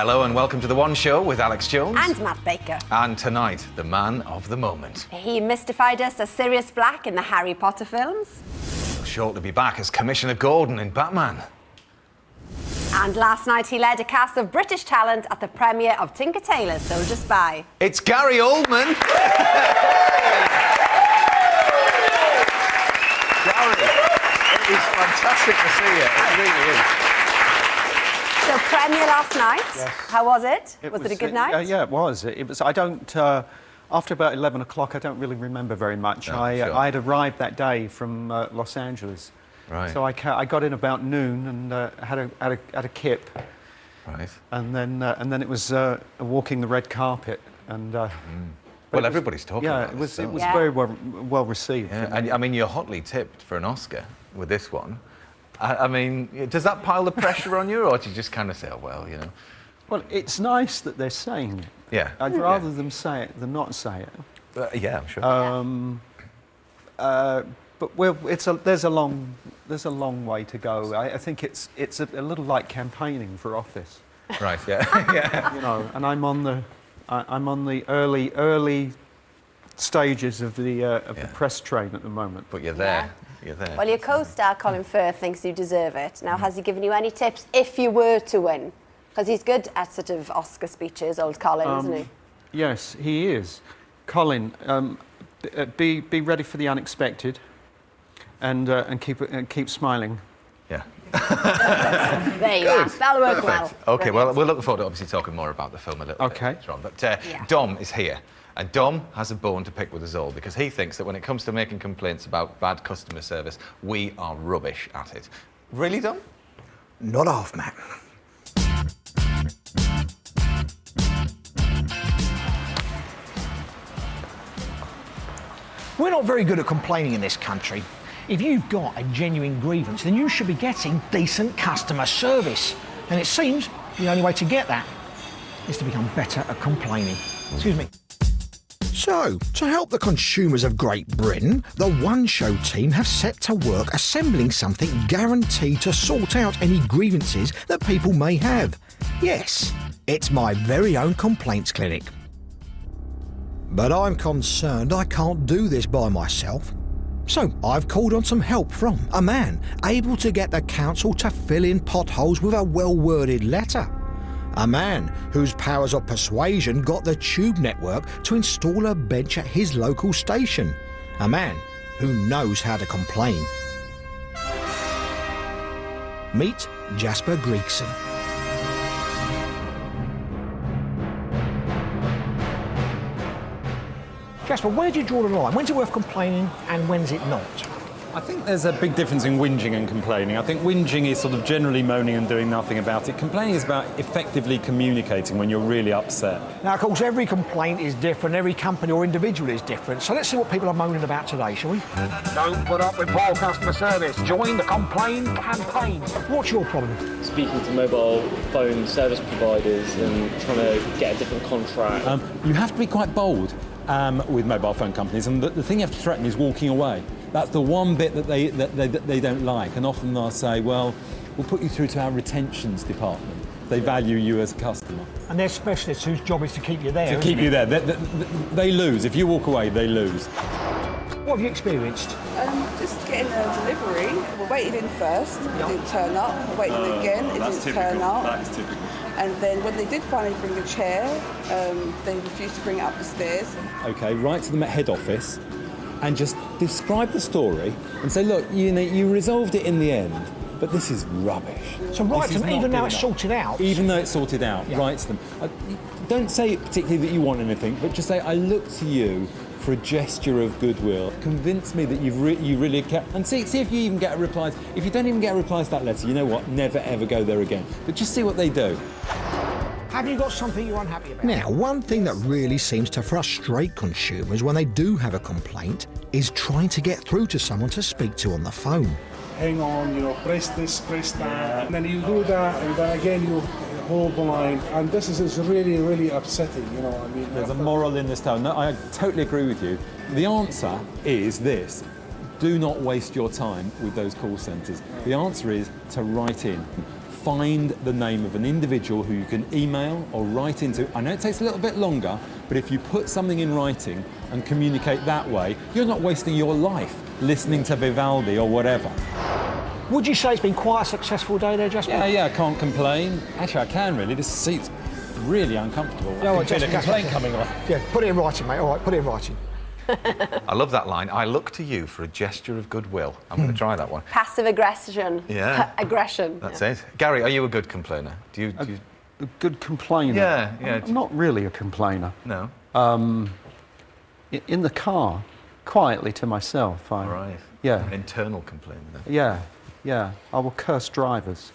Hello and welcome to The One Show with Alex Jones. And Matt Baker. And tonight, the man of the moment. He mystified us as Sirius Black in the Harry Potter films. He'll shortly be back as Commissioner Gordon in Batman. And last night he led a cast of British talent at the premiere of Tinker Tailor Soldier Spy. It's Gary Oldman. Gary, it is fantastic to see you. It really is. So premiere last night. Yes. How was it? Was it a good night? Yeah, it was. It was. I don't. After about 11 o'clock, I don't really remember very much. No, I sure. I had arrived that day from Los Angeles, Right. so I got in about noon and had a kip, Right. and then it was walking the red carpet and. Well, everybody's talking about it was so. it was Yeah. very well received. Yeah, and I mean, you're hotly tipped for an Oscar with this one. I mean, does that pile the pressure on you, or do you just kind of say, oh, well, you know? Well, it's nice that they're saying it. Yeah. I'd rather them say it than not say it. Yeah, I'm sure. But there's a long way to go. I think it's a little like campaigning for office. Right, yeah. Yeah. You know, and I'm on the early stages of the press train at the moment. But you're there. You're there. Well, your co-star Colin Firth thinks you deserve it. Now, has he given you any tips if you were to win? Because he's good at sort of Oscar speeches, old Colin, isn't he? Yes, he is. Colin, be ready for the unexpected, and keep smiling. Yeah. There you are. That'll work well. OK, well, we're looking forward to obviously talking more about the film a little bit later on. But Dom is here. And Dom has a bone to pick with us all because he thinks that when it comes to making complaints about bad customer service, we are rubbish at it. Really, Dom? Not half, Matt. We're not very good at complaining in this country. If you've got a genuine grievance, then you should be getting decent customer service. And it seems the only way to get that is to become better at complaining. Excuse me. So, to help the consumers of Great Britain, the One Show team have set to work assembling something guaranteed to sort out any grievances that people may have. Yes, it's my very own complaints clinic. But I'm concerned I can't do this by myself. So I've called on some help from a man able to get the council to fill in potholes with a well-worded letter. A man whose powers of persuasion got the Tube network to install a bench at his local station. A man who knows how to complain. Meet Jasper Greekson. Jasper, where do you draw the line? When's it worth complaining and when's it not? I think there's a big difference in whinging and complaining. I think whinging is sort of generally moaning and doing nothing about it. Complaining is about effectively communicating when you're really upset. Now, of course, every complaint is different, every company or individual is different, so let's see what people are moaning about today, shall we? Don't put up with poor customer service. Join the complain campaign. What's your problem? Speaking to mobile phone service providers and trying to get a different contract. You have to be quite bold with mobile phone companies, and the thing you have to threaten is walking away. That's the one bit that they don't like, and often they'll say, well, we'll put you through to our retentions department. They value you as a customer. And they're specialists whose job is to keep you there. To keep you there. They lose. If you walk away, they lose. What have you experienced? Just getting a delivery. We waited in first, it didn't turn up. We waited again, it didn't turn up. That's typical. And then when they did finally bring a chair, they refused to bring it up the stairs. OK, write to them at head office and just describe the story and say, look, you resolved it in the end, but this is rubbish. So write to them, even though it's sorted out? Even though it's sorted out, write to them. Don't say particularly that you want anything, but just say, I look to you for a gesture of goodwill. Convince me that you really care. And see if you even get a reply. If you don't even get a reply to that letter, you know what? Never, ever go there again. But just see what they do. Have you got something you're unhappy about? Now, one thing that really seems to frustrate consumers when they do have a complaint is trying to get through to someone to speak to on the phone. Hang on, press this, press that, and then you do that, and then again you hold the line, and this is really, really upsetting, I mean. There's a moral in this tale. No, I totally agree with you. The answer is this. Do not waste your time with those call centres. The answer is to write in. find the name of an individual who you can email or write into. I know it takes a little bit longer, but if you put something in writing and communicate that way, you're not wasting your life listening to Vivaldi or whatever. Would you say it's been quite a successful day there, Jasper? Yeah, I can't complain. Actually, I can really. This seat's really uncomfortable. No, I can feel a complaint coming on. Yeah, put it in writing, mate. All right, put it in writing. I love that line. I look to you for a gesture of goodwill. I'm going to try that one. Passive aggression. Yeah. Aggression. That's it. Gary, are you a good complainer? Do you... A good complainer? Yeah. I'm not really a complainer. No? In the car, quietly to myself. Right. Yeah. Internal complainer then. Yeah. I will curse drivers.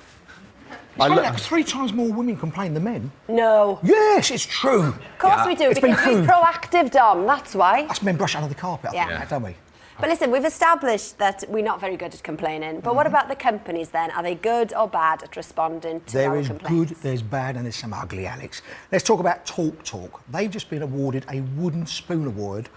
It's funny that 'cause 3 times more women complain than men. No. Yes, it's true. Of course we do, It's been because we're proved. proactive, Dom, that's why. Us men brush under the carpet, I think, don't we? But listen, we've established that we're not very good at complaining. But what about the companies then? Are they good or bad at responding to There our is complaints? good, there's bad, and there's some ugly, Alex. Let's talk about TalkTalk. They've just been awarded a Wooden Spoon Award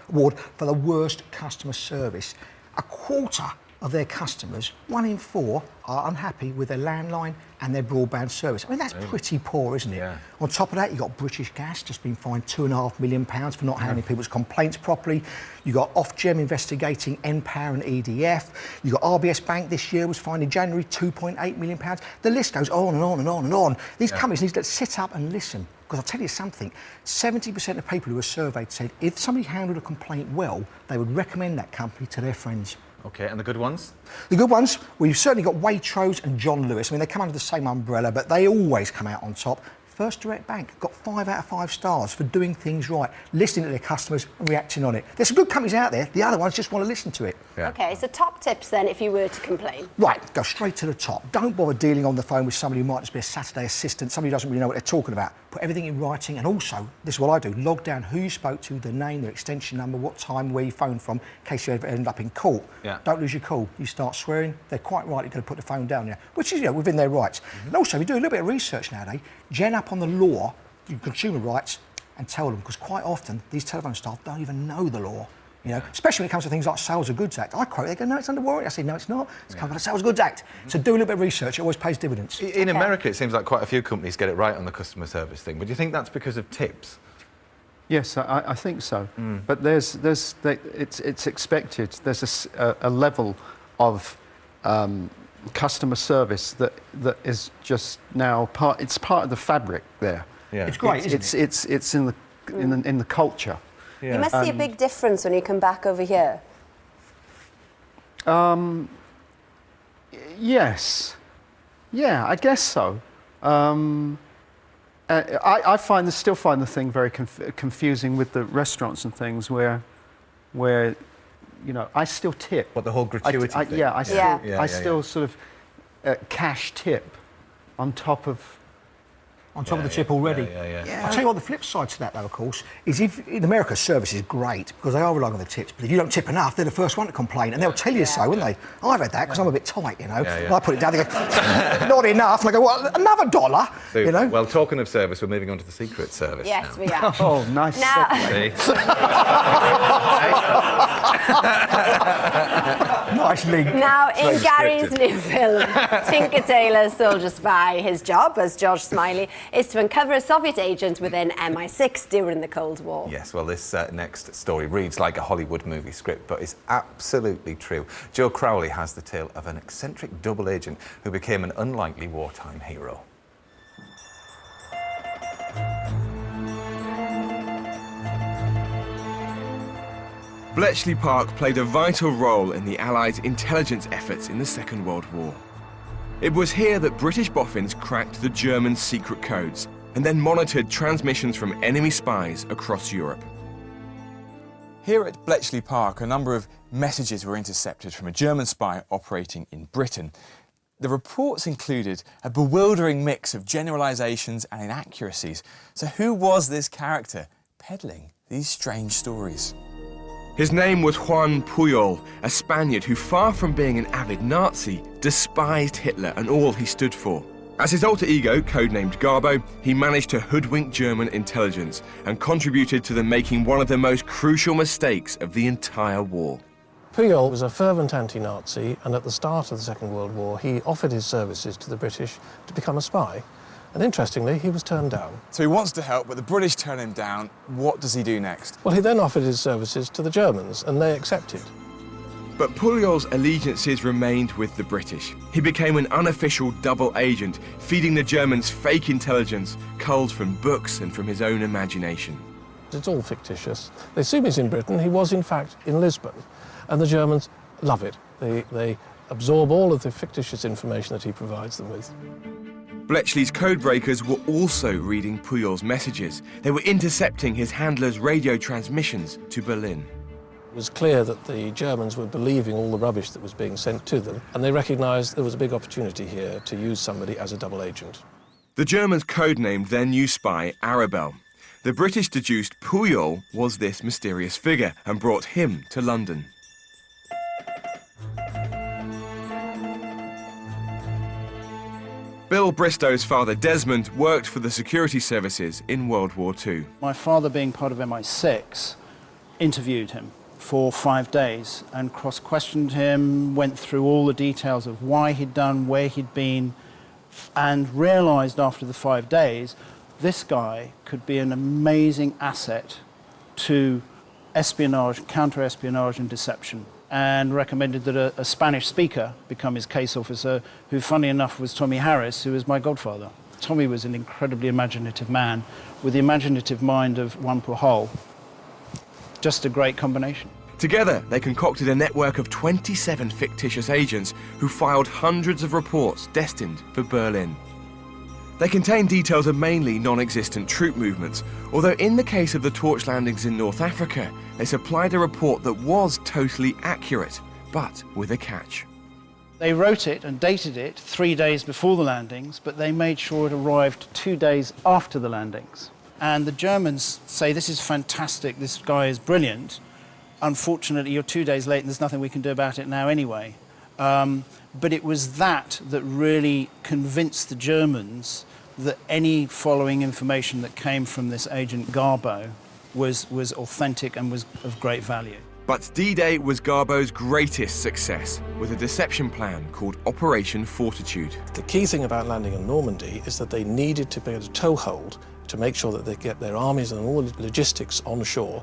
for the worst customer service. A quarter of their customers, 1 in 4, are unhappy with their landline and their broadband service. I mean, that's pretty poor, isn't it? Yeah. On top of that, you've got British Gas, just been fined £2.5 million for not handling people's complaints properly. You've got Ofgem investigating npower and EDF. You've got RBS Bank this year was fined in January £2.8 million. The list goes on and on and on and on. These companies need to sit up and listen. Because I'll tell you something, 70% of people who were surveyed said if somebody handled a complaint well, they would recommend that company to their friends. OK, and the good ones? The good ones, we've certainly got Waitrose and John Lewis. I mean, they come under the same umbrella, but they always come out on top. First Direct Bank got 5 out of 5 stars for doing things right, listening to their customers and reacting on it. There's some good companies out there, the other ones just want to listen to it. Yeah. OK, so top tips then if you were to complain. Right, go straight to the top. Don't bother dealing on the phone with somebody who might just be a Saturday assistant, somebody who doesn't really know what they're talking about. Put everything in writing, and also, this is what I do, log down who you spoke to, the name, their extension number, what time, where you phoned from, in case you ever end up in court. Yeah. Don't lose your cool. You start swearing, they're quite rightly going to put the phone down there, which is, within their rights. And also, we do a little bit of research nowadays, gen up on the law, consumer rights, and tell them, because quite often, these telephone staff don't even know the law. Especially when it comes to things like Sales of Goods Act. I quote, they go, no, it's under warranty. I say, no, it's not. It's covered by the Sales of Goods Act. So do a little bit of research. It always pays dividends. In America, it seems like quite a few companies get it right on the customer service thing. But do you think that's because of tips? Yes, I think so. But it's expected. There's a level of customer service that is just now part. It's part of the fabric there. Yeah. It's great, isn't it? It's in the culture. You must see a big difference when you come back over here. Yes. Yeah, I guess so. I still find the thing very confusing with the restaurants and things where I still tip. What, the whole gratuity thing? I still sort of cash tip on top of the tip already. Yeah. I'll tell you what, the flip side to that, though, of course, is if in America service is great because they are relying on the tips, but if you don't tip enough, they're the first one to complain, and they'll tell you so, won't they? I've had that because I'm a bit tight, And I put it down, they go, not enough, and I go, well, another $1, So, well, talking of service, we're moving on to the Secret Service Yes, now. we are. Oh, nice. Now, nice link. now in Very Gary's scripted. new film, Tinker Tailor Soldier Spy, his job as George Smiley is to uncover a Soviet agent within MI6 during the Cold War. Yes, well, this next story reads like a Hollywood movie script, but is absolutely true. Joe Crowley has the tale of an eccentric double agent who became an unlikely wartime hero. Bletchley Park played a vital role in the Allies' intelligence efforts in the Second World War. It was here that British boffins cracked the German secret codes and then monitored transmissions from enemy spies across Europe. Here at Bletchley Park, a number of messages were intercepted from a German spy operating in Britain. The reports included a bewildering mix of generalisations and inaccuracies. So who was this character peddling these strange stories? His name was Juan Puyol, a Spaniard who, far from being an avid Nazi, despised Hitler and all he stood for. As his alter ego, codenamed Garbo, he managed to hoodwink German intelligence and contributed to them making one of the most crucial mistakes of the entire war. Puyol was a fervent anti-Nazi, and at the start of the Second World War, he offered his services to the British to become a spy. And interestingly, he was turned down. So he wants to help, but the British turn him down. What does he do next? Well, he then offered his services to the Germans, and they accepted. But Puyol's allegiances remained with the British. He became an unofficial double agent, feeding the Germans fake intelligence culled from books and from his own imagination. It's all fictitious. They assume he's in Britain. He was, in fact, in Lisbon. And the Germans love it. They absorb all of the fictitious information that he provides them with. Bletchley's codebreakers were also reading Puyol's messages. They were intercepting his handler's radio transmissions to Berlin. It was clear that the Germans were believing all the rubbish that was being sent to them, and they recognised there was a big opportunity here to use somebody as a double agent. The Germans codenamed their new spy Arabelle. The British deduced Puyol was this mysterious figure and brought him to London. Bill Bristow's father, Desmond, worked for the security services in World War II. My father, being part of MI6, interviewed him for 5 days and cross-questioned him, went through all the details of why he'd done, where he'd been, and realised after the 5 days this guy could be an amazing asset to espionage, counter-espionage and deception, and recommended that a Spanish speaker become his case officer, who, funny enough, was Tommy Harris, who was my godfather. Tommy was an incredibly imaginative man with the imaginative mind of Juan Pujol. Just a great combination. Together, they concocted a network of 27 fictitious agents who filed hundreds of reports destined for Berlin. They contained details of mainly non-existent troop movements, although in the case of the torch landings in North Africa, they supplied a report that was totally accurate, but with a catch. They wrote it and dated it 3 days before the landings, but they made sure it arrived 2 days after the landings. And the Germans say, this is fantastic, this guy is brilliant. Unfortunately, you're 2 days late and there's nothing we can do about it now anyway. But it was that really convinced the Germans that any following information that came from this agent Garbo was authentic and was of great value. But D-Day was Garbo's greatest success, with a deception plan called Operation Fortitude. The key thing about landing in Normandy is that they needed to be able to toehold to make sure that they get their armies and all the logistics on shore,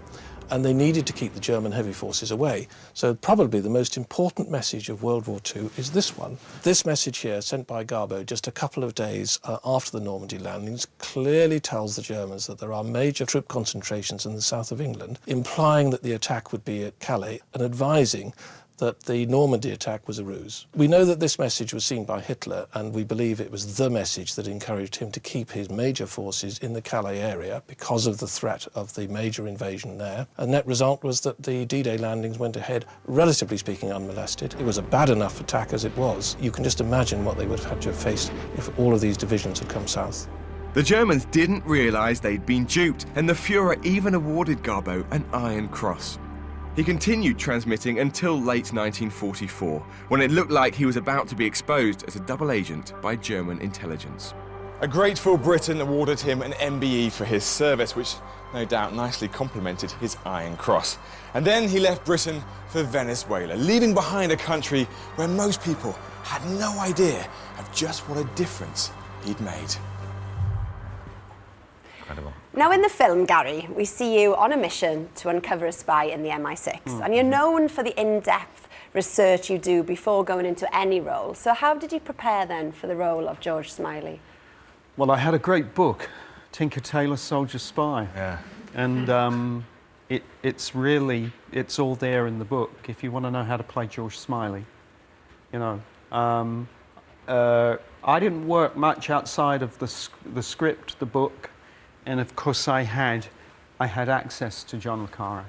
and they needed to keep the German heavy forces away. So probably the most important message of World War II is this one. This message here, sent by Garbo just a couple of days after the Normandy landings, clearly tells the Germans that there are major troop concentrations in the south of England, implying that the attack would be at Calais, and advising that the Normandy attack was a ruse. We know that this message was seen by Hitler, and we believe it was the message that encouraged him to keep his major forces in the Calais area because of the threat of the major invasion there. And net result was that the D-Day landings went ahead, relatively speaking, unmolested. It was a bad enough attack as it was. You can just imagine what they would have had to have faced if all of these divisions had come south. The Germans didn't realise they'd been duped, and the Fuhrer even awarded Garbo an Iron Cross. He continued transmitting until late 1944, when it looked like he was about to be exposed as a double agent by German intelligence. A grateful Britain awarded him an MBE for his service, which no doubt nicely complemented his Iron Cross. And then he left Britain for Venezuela, leaving behind a country where most people had no idea of just what a difference he'd made. Incredible. Now, in the film, Gary, we see you on a mission to uncover a spy in the MI6, and you're known for the in-depth research you do before going into any role. So how did you prepare then for the role of George Smiley? Well, I had a great book, Tinker Tailor Soldier Spy. Yeah. And it's all there in the book if you want to know how to play George Smiley. You know, I didn't work much outside of the script, the book. And of course, I had access to John le Carre.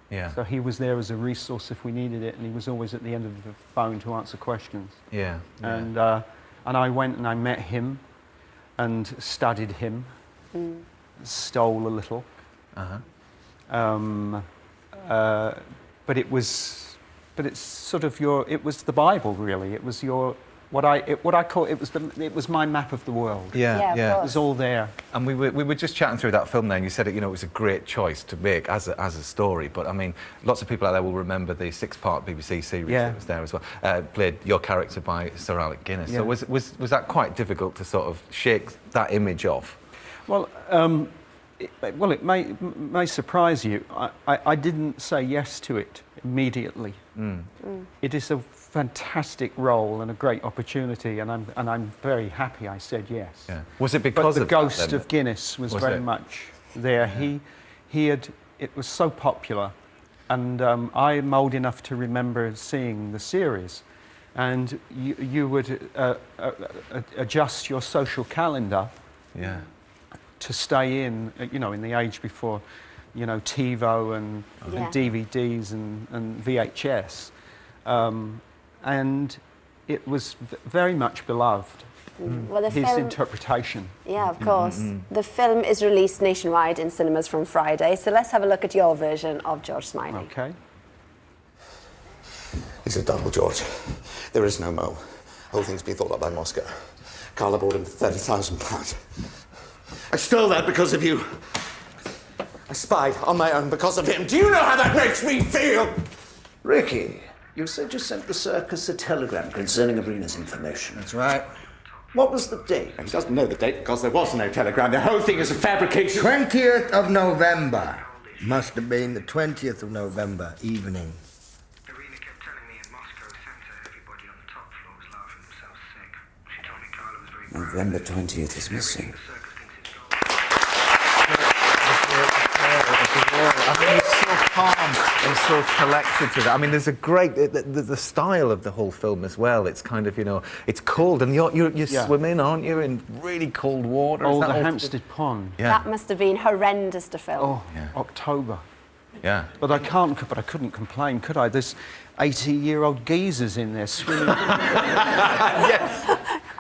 Yeah. So he was there as a resource if we needed it, and he was always at the end of the phone to answer questions. Yeah. And I went and I met him, and studied him, stole a little. But it's sort of it was the Bible really. It was your what I call it was my map of the world. Yeah. It was all there. And we were just chatting through that film there, and you said it was a great choice to make as a story. But I mean, lots of people out there will remember the 6-part BBC series that was there as well. Played your character by Sir Alec Guinness. Yeah. So was that quite difficult to sort of shake that image off? Well, it may surprise you. I didn't say yes to it immediately. It is a fantastic role and a great opportunity, and I'm very happy I said yes. Yeah. Was it because the of ghost of Guinness was very it? much there. Yeah. It was so popular, and I'm old enough to remember seeing the series, and you would adjust your social calendar. Yeah. To stay in the age before, TiVo and DVDs and VHS, and it was very much beloved. Well, his interpretation. Yeah, of course. The film is released nationwide in cinemas from Friday, so let's have a look at your version of George Smiley. Okay. He's a double, George. There is no Mo. The whole thing's been thought up by Moscow. Carla bought him for £30,000. I stole that because of you. I spied on my own because of him. Do you know how that makes me feel? Ricky, you said you sent the circus a telegram concerning Arena's information. That's right. What was the date? He doesn't know the date because there was no telegram. The whole thing is a fabrication. 20th of November. Must have been the 20th of November evening. Arena kept telling me in Moscow Center everybody on the top floor was laughing themselves sick. She told me Carla was very proud. November 20th is missing. I mean, he's so calm and so collected to that. I mean, there's a great the style of the whole film as well. It's kind of it's cold and you're swimming, aren't you, in really cold water? Oh, the Hampstead Pond. Yeah. That must have been horrendous to film. Oh, October. Yeah. But I couldn't complain, could I? There's 80-year-old geezers in there swimming. Yes.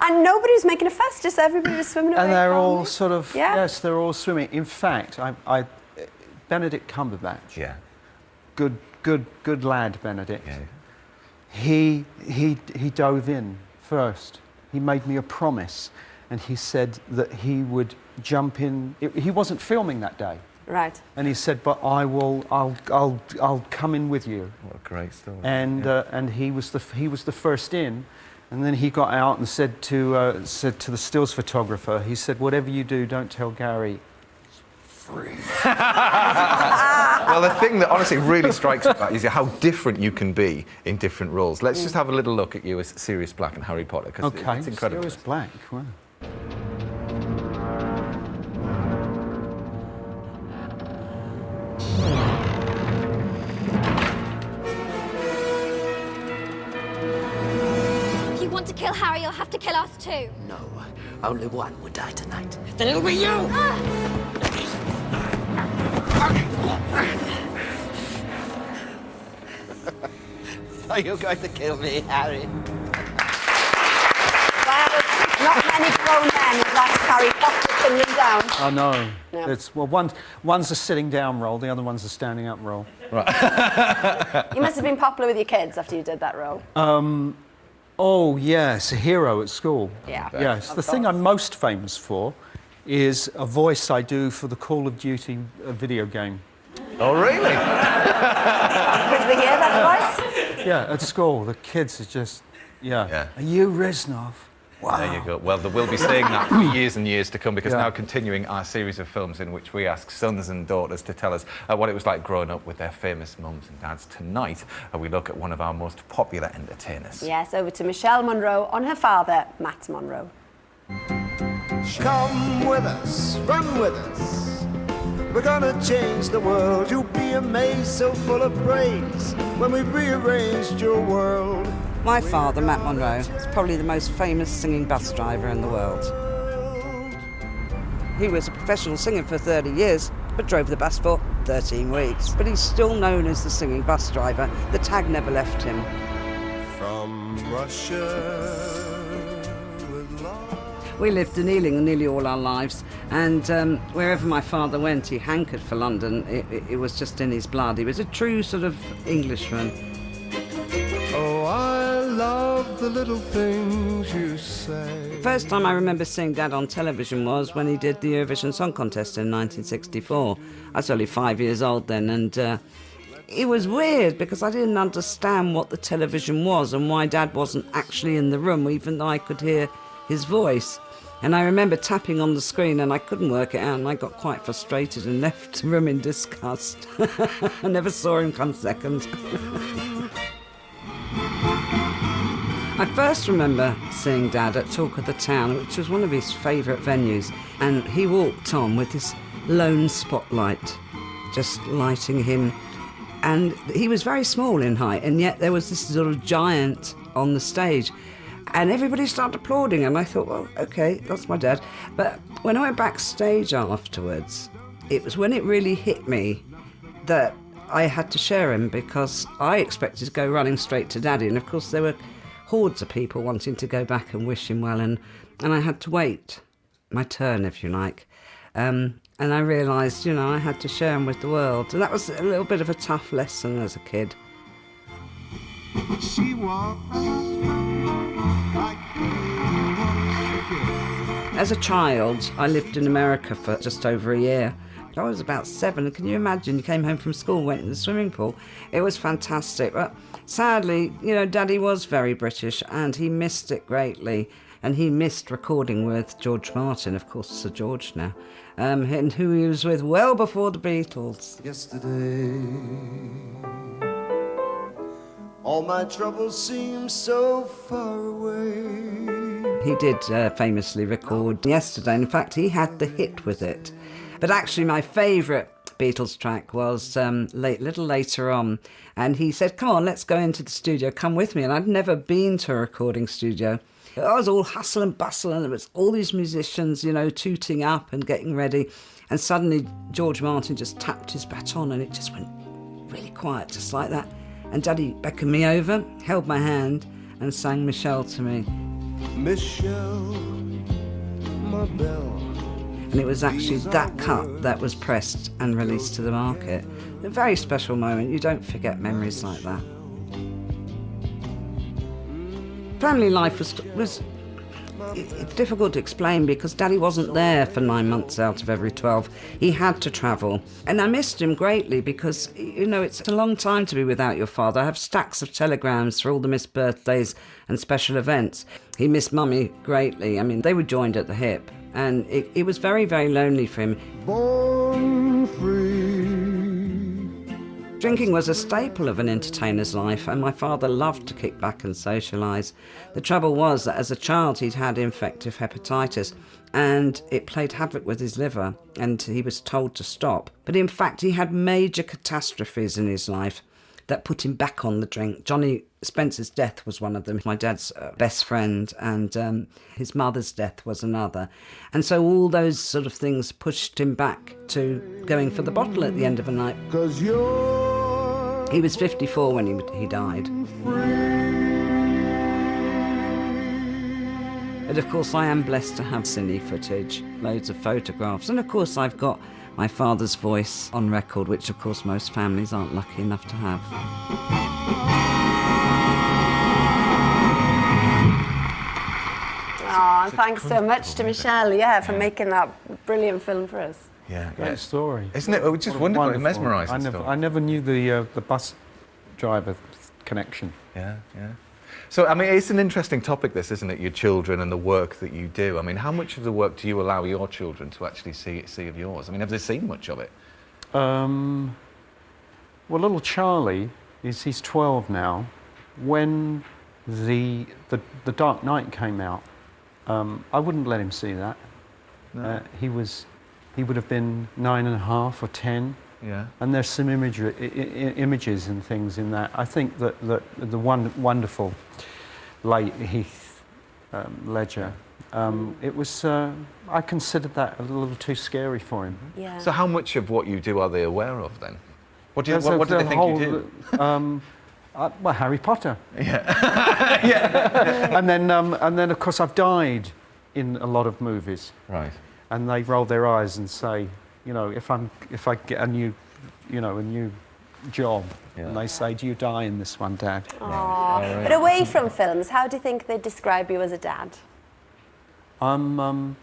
And nobody was making a fuss, just everybody was swimming away. And they're all calmly. sort of yes, they're all swimming. In fact, Benedict Cumberbatch. Yeah. Good lad, Benedict. Yeah. He dove in first. He made me a promise, and he said that he would jump in. He wasn't filming that day. Right. And he said, "But I'll come in with you." What a great story. And he was the first in, and then he got out and said to the stills photographer, he said, "Whatever you do, don't tell Gary." Free. Well, the thing that honestly really strikes me about is how different you can be in different roles. Let's just have a little look at you as Sirius Black in Harry Potter, because it's incredible. Sirius Black, wow. If you want to kill Harry, you'll have to kill us too. No, only one would die tonight. Then it'll be you! Are you going to kill me, Harry? Well, not many grown men would like to carry Potter pinning down. I know. No. It's, well, one's a sitting down role, the other one's a standing up role. Right. You must have been popular with your kids after you did that role. Oh, yes, a hero at school. Yeah. Yes. Of The thing course. I'm most famous for is a voice I do for the Call of Duty video game. Oh, really? Could we hear that voice? Yeah, at school, the kids are just, Are you Reznov? Wow. There you go. Well, we'll be saying that for years and years to come, because now continuing our series of films in which we ask sons and daughters to tell us what it was like growing up with their famous mums and dads. Tonight, we look at one of our most popular entertainers. Yes, over to Michelle Monro on her father, Matt Monro. Come with us, run with us. We're gonna change the world. You'll be amazed, so full of praise when we've rearranged your world. My father, Matt Monro, is probably the most famous singing bus driver in the world. He was a professional singer for 30 years, but drove the bus for 13 weeks. But he's still known as the singing bus driver. The tag never left him. From Russia with love. We lived in Ealing nearly all our lives, and wherever my father went, he hankered for London. It was just in his blood. He was a true sort of Englishman. Oh, I love love the little things you say. The first time I remember seeing Dad on television was when he did the Eurovision Song Contest in 1964. I was only 5 years old then, and it was weird because I didn't understand what the television was and why Dad wasn't actually in the room, even though I could hear his voice. And I remember tapping on the screen and I couldn't work it out, and I got quite frustrated and left the room in disgust. I never saw him come second. I first remember seeing Dad at Talk of the Town, which was one of his favourite venues, and he walked on with this lone spotlight just lighting him. And he was very small in height, and yet there was this sort of giant on the stage. And everybody started applauding, and I thought, well, OK, that's my dad. But when I went backstage afterwards, it was when it really hit me that I had to share him, because I expected to go running straight to Daddy, and of course there were hordes of people wanting to go back and wish him well, and I had to wait my turn, if you like. And I realised, I had to share him with the world. And that was a little bit of a tough lesson as a kid. She walks like As a child, I lived in America for just over a year. I was about 7, and can you imagine, you came home from school, went in the swimming pool. It was fantastic. But sadly, Daddy was very British, and he missed it greatly. And he missed recording with George Martin, of course, Sir George now, and who he was with well before the Beatles. Yesterday, all my troubles seem so far away. He did famously record Yesterday. In fact, he had the hit with it. But actually, my favourite Beatles track was little later on. And he said, come on, let's go into the studio, come with me. And I'd never been to a recording studio. It was all hustle and bustle, and there was all these musicians, tooting up and getting ready. And suddenly George Martin just tapped his baton, and it just went really quiet, just like that. And Daddy beckoned me over, held my hand, and sang Michelle to me. Michelle, my belle. And it was actually that cut that was pressed and released to the market. A very special moment. You don't forget memories like that. Family life was difficult to explain because Daddy wasn't there for 9 months out of every 12. He had to travel. And I missed him greatly because, it's a long time to be without your father. I have stacks of telegrams for all the missed birthdays and special events. He missed Mummy greatly. I mean, they were joined at the hip. And it was very, very lonely for him. Born free. Drinking was a staple of an entertainer's life, and my father loved to kick back and socialise. The trouble was that as a child he'd had infective hepatitis, and it played havoc with his liver, and he was told to stop. But in fact he had major catastrophes in his life that put him back on the drink. Johnny Spencer's death was one of them, my dad's best friend, and his mother's death was another. And so all those sort of things pushed him back to going for the bottle at the end of the night. He was 54 when he died. But of course I am blessed to have cine footage, loads of photographs, and of course I've got my father's voice on record, which of course most families aren't lucky enough to have. Oh, thanks so much to Michelle, for making that brilliant film for us. Yeah, great story. Isn't it? It's just wonderful, mesmerising story. I never knew the bus driver connection. Yeah. So, I mean, it's an interesting topic, this, isn't it? Your children and the work that you do. I mean, how much of the work do you allow your children to actually see of yours? I mean, have they seen much of it? Well, little Charlie, he's 12 now. When the Dark Knight came out, I wouldn't let him see that. No. He would have been 9.5 or 10. Yeah. And there's some images and things in that. I think that the wonderful late Heath Ledger, it was. I considered that a little too scary for him. Yeah. So how much of what you do are they aware of then? What do they think you do? Well, Harry Potter. Yeah. Yeah. And then of course I've died in a lot of movies. Right. And they roll their eyes and say, if I get a new job. And they say, do you die in this one, Dad? Aww. But away from films, how do you think they describe you as a dad? I'm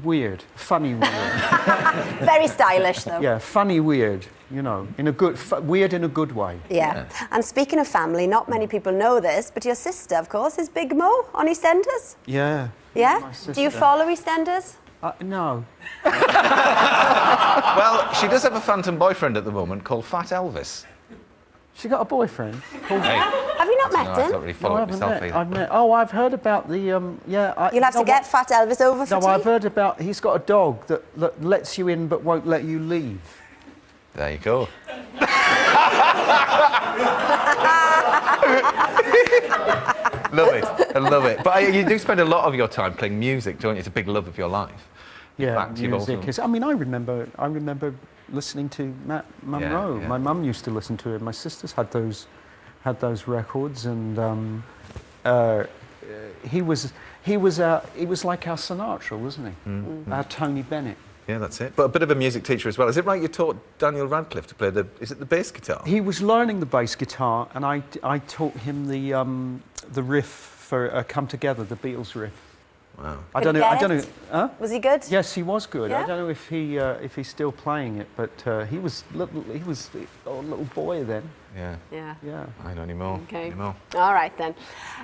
weird, funny weird. Very stylish, though. Yeah, funny weird, you know, in a good, weird in a good way. Yeah. And speaking of family, not many people know this, but your sister, of course, is Big Mo on EastEnders. Yeah. Yeah? Do you follow EastEnders? No. Well, she does have a phantom boyfriend at the moment called Fat Elvis. She got a boyfriend called... Hey. Have you not met I him? don't really follow it myself either. I've heard about the... yeah. You'll have to get Fat Elvis over for tea. No, I've heard about... He's got a dog that lets you in but won't let you leave. There you go. Love it. I love it. But you do spend a lot of your time playing music, don't you? It's a big love of your life. Yeah, fact, music is... I mean, I remember listening to Monro. Yeah. My mum used to listen to it. My sisters had those records, and he was like our Sinatra, wasn't he? Our Tony Bennett. Yeah, that's it. But a bit of a music teacher as well. Is it right you taught Daniel Radcliffe to play the bass guitar? He was learning the bass guitar, and I taught him the riff for "Come Together," the Beatles riff. Wow. I don't know. Huh? Was he good? Yes, he was good. Yeah? I don't know if he's still playing it, but he was a little boy then. Yeah. Yeah. Yeah. I don't anymore. Okay. Anymore. All right then.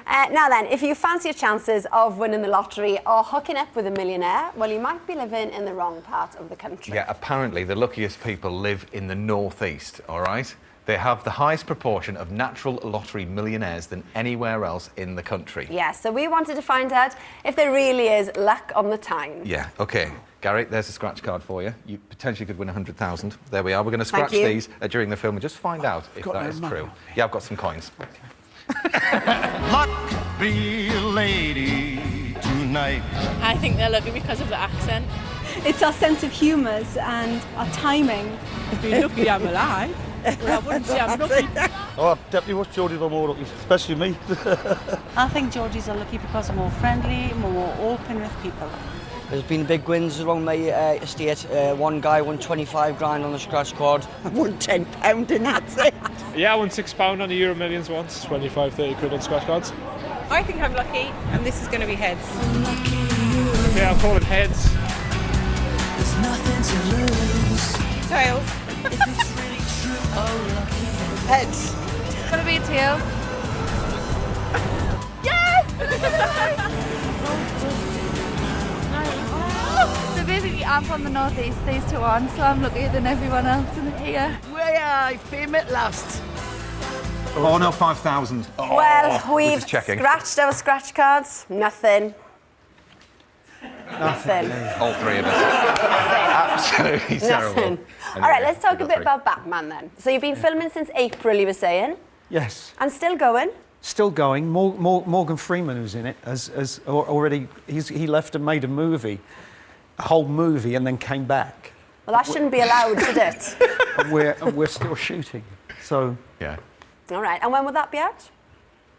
Now then, if you fancy your chances of winning the lottery or hooking up with a millionaire, well, you might be living in the wrong part of the country. Yeah, apparently the luckiest people live in the northeast, all right? They have the highest proportion of natural lottery millionaires than anywhere else in the country. Yeah, so we wanted to find out if there really is luck on the Tyne. Yeah, OK. Gary, there's a scratch card for you. You potentially could win 100,000. There we are. We're going to scratch these during the film and just find out if that is true. Yeah, I've got some coins. Luck be a lady tonight. I think they're lucky because of the accent. It's our sense of humour and our timing. Be lucky I'm alive. Well, I wouldn't say I'm lucky. Oh, definitely was Geordie the more lucky, especially me. I think Geordies are lucky because they're more friendly, more open with people. There's been big wins around my estate. One guy won 25 grand on a scratch card. I won £10 and that's it. Yeah, I won £6 on the Euro Millions once, 25, 30 quid on scratch cards. I think I'm lucky, and this is going to be heads. Yeah, I'm calling heads. There's nothing to lose. Tails. Heads. It's going to be a tail. Yes! So basically I'm from the northeast, these two on, so I'm luckier than everyone else in here. Where I fame at last. Oh, no, 5,000. Oh, Well, we're we've just checking. scratched our scratch cards. Nothing. Nothing. All three of us. Absolutely terrible. Nothing. All right, let's talk a bit about Batman then. So you've been filming since April, you were saying, Yes. and still going. Still going. Morgan Freeman, who's in it, has already... He left and made a whole movie, and then came back. Well, that shouldn't be allowed, should it? And we're still shooting. So... Yeah. All right, and when will that be out?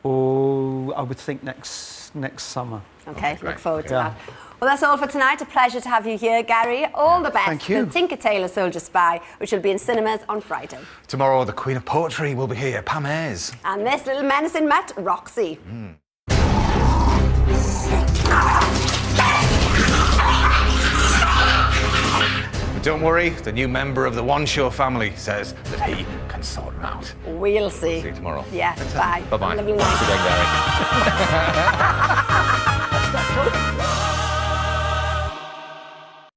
Oh, I would think next summer. Okay, look forward to that. Well, that's all for tonight. A pleasure to have you here, Gary. All the best. Thank you. For Tinker Tailor Soldier Spy, which will be in cinemas on Friday. Tomorrow, the Queen of Poetry will be here, Pam Ayres. And this little menacing Met, Roxy. But don't worry, the new member of the One Show family says that he can sort them out. We'll see. See you tomorrow. Yeah, bye. Bye-bye. Lovely night. Thanks again, Gary.